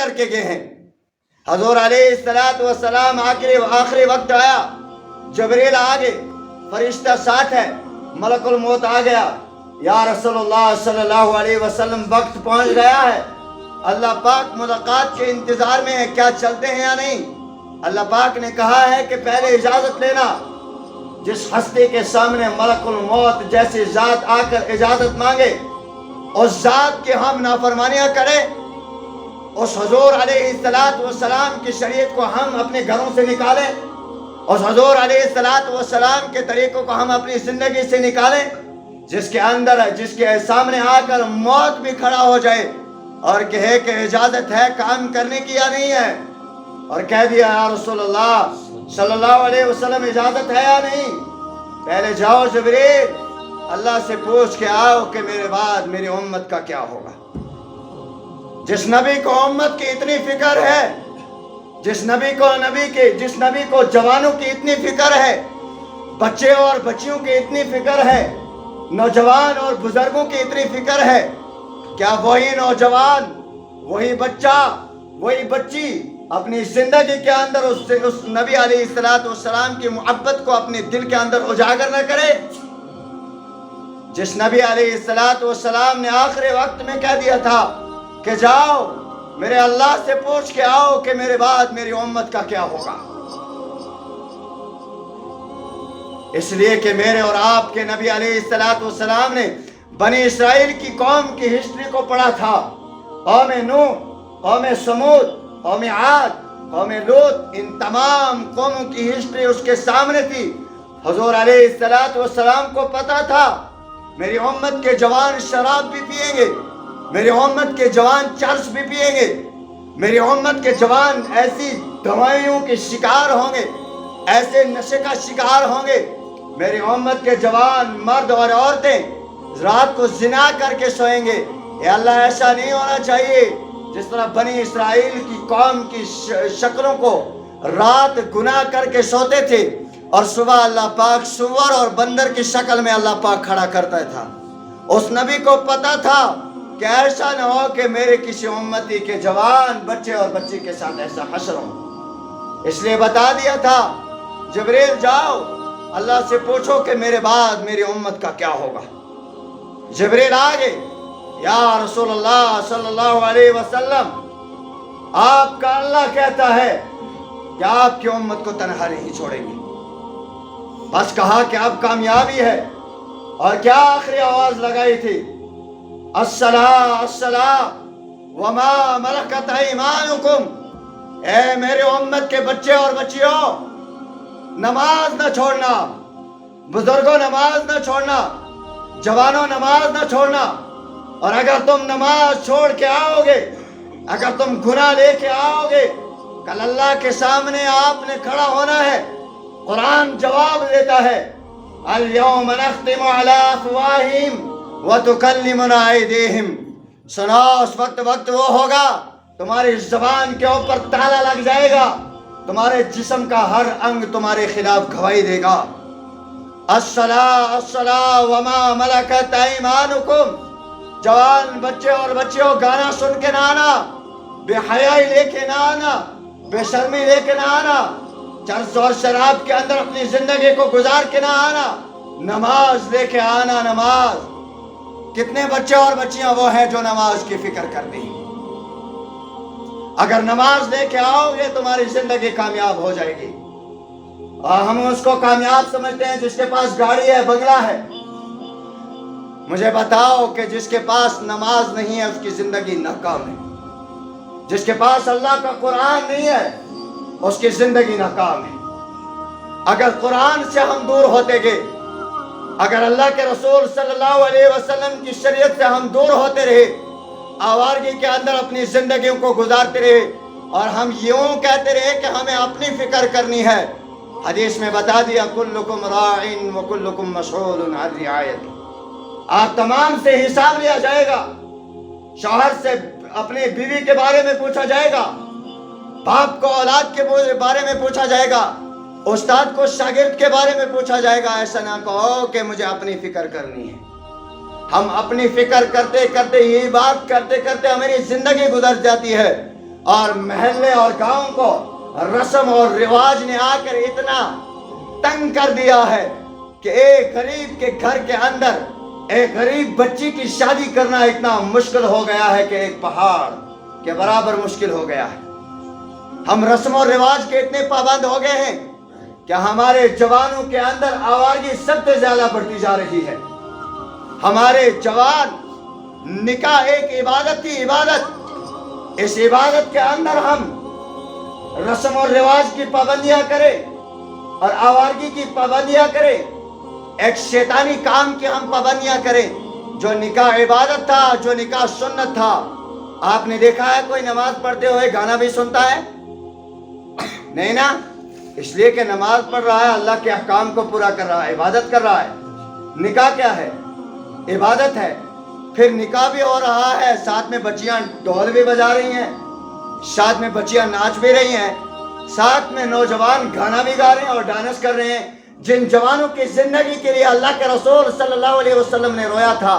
کر کے گئے ہیں۔ حضور علیہ السلام آخری وقت آیا، جبریل آگے، فرشتہ ساتھ ہے، ملک الموت آ گیا۔ یا رسول اللہ صلی اللہ علیہ وسلم وقت پہنچ گیا ہے، اللہ پاک ملاقات کے انتظار میں ہے، کیا چلتے ہیں یا نہیں؟ اللہ پاک نے کہا ہے کہ پہلے اجازت لینا۔ جس ہستی کے سامنے ملک الموت جیسی ذات آ کر اجازت مانگے، اس ذات کی ہم نافرمانیاں کریں، اس حضور علیہ السلام کی شریعت کو ہم اپنے گھروں سے نکالیں، اس حضور علیہ السلام کے طریقوں کو ہم اپنی زندگی سے نکالیں، جس کے سامنے آ کر موت بھی کھڑا ہو جائے اور کہے کہ اجازت ہے کام کرنے کی یا نہیں ہے، اور کہہ دیا یا رسول اللہ صلی اللہ علیہ وسلم اجازت ہے یا نہیں؟ پہلے جاؤ جبریل، اللہ سے پوچھ کے آؤ کہ میرے بعد میری امت کا کیا ہوگا۔ جس نبی کو امت کی اتنی فکر ہے، جس نبی کو جوانوں کی اتنی فکر ہے، بچے اور بچیوں کی اتنی فکر ہے، نوجوان اور بزرگوں کی اتنی فکر ہے، کیا وہی نوجوان، وہی بچہ، وہی بچی اپنی زندگی کے اندر اس نبی علیہ السلام کی محبت کو اپنے دل کے اندر اجاگر نہ کرے؟ جس نبی علیہ السلام نے آخری وقت میں کہہ دیا تھا کہ جاؤ میرے اللہ سے پوچھ کے آؤ کہ میرے بعد میری امت کا کیا ہوگا۔ اس لیے کہ میرے اور آپ کے نبی علیہ السلام نے بنی اسرائیل کی قوم کی ہسٹری کو پڑھا تھا، قوم نوح، قوم سمود، قوم عاد، قوم لوط، ان تمام قوموں کی ہسٹری اس کے سامنے تھی۔ حضور علیہ السلام کو پتا تھا میری امت کے جوان شراب بھی پیئیں گے، میری امت کے جوان چرس بھی پیئیں گے، میری امت کے جوان ایسی دوائیوں کے شکار ہوں گے، ایسے نشے کا شکار ہوں گے، میری امت کے جوان مرد اور عورتیں رات کو زنا کر کے سوئیں گے۔ اے اللہ، ایسا نہیں ہونا چاہیے۔ جس طرح بنی اسرائیل کی قوم کی شکلوں کو رات گناہ کر کے سوتے تھے اور صبح اللہ پاک سور اور بندر کی شکل میں اللہ پاک کھڑا کرتا تھا، اس نبی کو پتا تھا کہ ایسا نہ ہو کہ میرے کسی امتی کے جوان بچے اور بچی کے ساتھ ایسا حشر ہو، اس لیے بتا دیا تھا جبریل جاؤ اللہ سے پوچھو کہ میرے بعد میری امت کا کیا ہوگا۔ جبریل آگے، یا رسول اللہ صلی اللہ علیہ وسلم، آپ کا اللہ کہتا ہے کہ آپ کی امت کو تنہا نہیں چھوڑیں گے۔ بس کہا کہ اب کامیابی ہے، اور کیا آخری آواز لگائی تھی؟ الصلاۃ الصلاۃ وما ملکت ایمانکم، اے میرے امت کے بچے اور بچیوں، نماز نہ چھوڑنا، بزرگوں نماز نہ چھوڑنا، جوانوں نماز نہ چھوڑنا، اور اگر تم نماز چھوڑ کے آؤ گے، اگر تم گناہ لے کے آؤ گے، کل اللہ کے سامنے آپ نے کھڑا ہونا ہے۔ قرآن جواب دیتا ہے، اليوم نختم على افواہہم وتکلمنا ایدیہم، سنو اس وقت وہ ہوگا تمہاری زبان کے اوپر تالا لگ جائے گا، تمہارے جسم کا ہر انگ تمہارے خلاف گواہی دے گا۔ الصلاۃ الصلاۃ وما ملکت ایمانکم، جوان بچے اور بچیوں گانا سن کے نہ آنا، بے حیائی لے کے نہ آنا، بے شرمی لے کے نہ آنا، چرس اور شراب کے اندر اپنی زندگی کو گزار کے نہ آنا، نماز لے کے آنا۔ نماز، کتنے بچے اور بچیاں وہ ہیں جو نماز کی فکر کرتے ہیں؟ اگر نماز لے کے آؤ گے تمہاری زندگی کامیاب ہو جائے گی۔ اور ہم اس کو کامیاب سمجھتے ہیں جس کے پاس گاڑی ہے، بنگلہ ہے۔ مجھے بتاؤ کہ جس کے پاس نماز نہیں ہے اس کی زندگی ناکام ہے، جس کے پاس اللہ کا قرآن نہیں ہے اس کی زندگی ناکام ہے۔ اگر قرآن سے ہم دور ہوتے گئے، اگر اللہ کے رسول صلی اللہ علیہ وسلم کی شریعت سے ہم دور ہوتے رہے، آوارگی کے اندر اپنی زندگیوں کو گزارتے رہے، اور ہم یوں کہتے رہے کہ ہمیں اپنی فکر کرنی ہے، حدیث میں بتا دیا کلکم راع وکلکم مسئول عن رعایتہ، آپ تمام سے حساب لیا جائے گا۔ شوہر سے اپنی بیوی کے بارے میں پوچھا جائے گا، باپ کو اولاد کے بارے میں پوچھا جائے گا، استاد کو شاگرد کے بارے میں پوچھا جائے گا۔ ایسا نہ کہو کہ مجھے اپنی فکر کرنی ہے۔ ہم اپنی فکر کرتے کرتے، یہی بات کرتے کرتے ہماری زندگی گزر جاتی ہے، اور محلے اور گاؤں کو رسم اور رواج نے آ کر اتنا تنگ کر دیا ہے کہ ایک غریب کے گھر کے اندر ایک غریب بچی کی شادی کرنا اتنا مشکل ہو گیا ہے کہ ایک پہاڑ کے برابر مشکل ہو گیا ہے۔ ہم رسم و رواج کے اتنے پابند ہو گئے ہیں کہ ہمارے جوانوں کے اندر آوارگی سب سے زیادہ بڑھتی جا رہی ہے۔ ہمارے جوان، نکاح ایک عبادت کی عبادت، اس عبادت کے اندر ہم رسم و رواج کی پابندیاں کریں اور آوارگی کی پابندیاں کریں، ایک شیطانی کام کی ہم پابندیاں کریں۔ جو نکاح عبادت تھا، جو نکاح سنت تھا، آپ نے دیکھا ہے کوئی نماز پڑھتے ہوئے گانا بھی سنتا ہے؟ نہیں نا، اس لیے کہ نماز پڑھ رہا ہے، اللہ کے احکام کو پورا کر رہا ہے، عبادت کر رہا ہے۔ نکاح کیا ہے؟ عبادت ہے۔ پھر نکاح بھی ہو رہا ہے، ساتھ میں بچیاں ڈھول بھی بجا رہی ہیں، ساتھ میں بچیاں ناچ بھی رہی ہیں، ساتھ میں نوجوان گانا بھی گا رہے ہیں اور ڈانس کر رہے ہیں۔ جن جوانوں کی زندگی کے لیے اللہ کے رسول صلی اللہ علیہ وسلم نے رویا تھا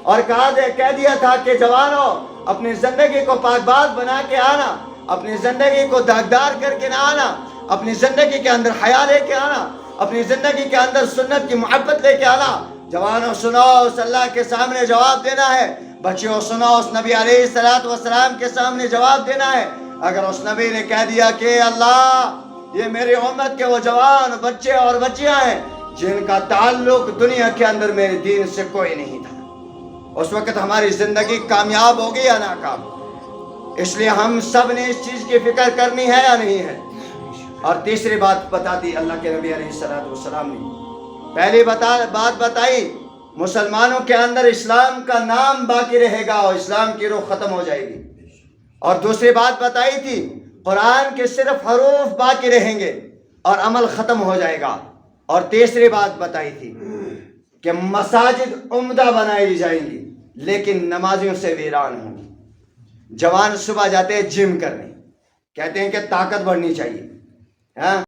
اور کہہ دیا تھا کہ جوانوں، اپنی زندگی کو پاک باز بنا کے آنا، اپنی زندگی کو داغدار کر کے نہ آنا، اپنی زندگی کے اندر حیا لے کے آنا، اپنی زندگی کے اندر سنت کی محبت لے کے آنا۔ جوانوں سنو، اس اللہ کے سامنے جواب دینا ہے۔ بچیوں سنو، اس نبی علیہ السلام کے سامنے جواب دینا ہے۔ اگر اس نبی نے کہہ دیا کہ اللہ، یہ میری امت کے وہ جوان بچے اور بچیاں ہیں جن کا تعلق دنیا کے اندر میرے دین سے کوئی نہیں تھا، اس وقت ہماری زندگی کامیاب ہوگی یا ناکام؟ اس لیے ہم سب نے اس چیز کی فکر کرنی ہے یا نہیں ہے؟ اور تیسری بات بتا دی اللہ کے نبی علیہ السلام نے۔ پہلی بات بتائی، مسلمانوں کے اندر اسلام کا نام باقی رہے گا اور اسلام کی روح ختم ہو جائے گی۔ اور دوسری بات بتائی تھی، قرآن کے صرف حروف باقی رہیں گے اور عمل ختم ہو جائے گا۔ اور تیسری بات بتائی تھی کہ مساجد عمدہ بنائی جائیں گی لیکن نمازیوں سے ویران ہوں گی۔ جوان صبح جاتے ہیں جم کرنے، کہتے ہیں کہ طاقت بڑھنی چاہیے، ہاں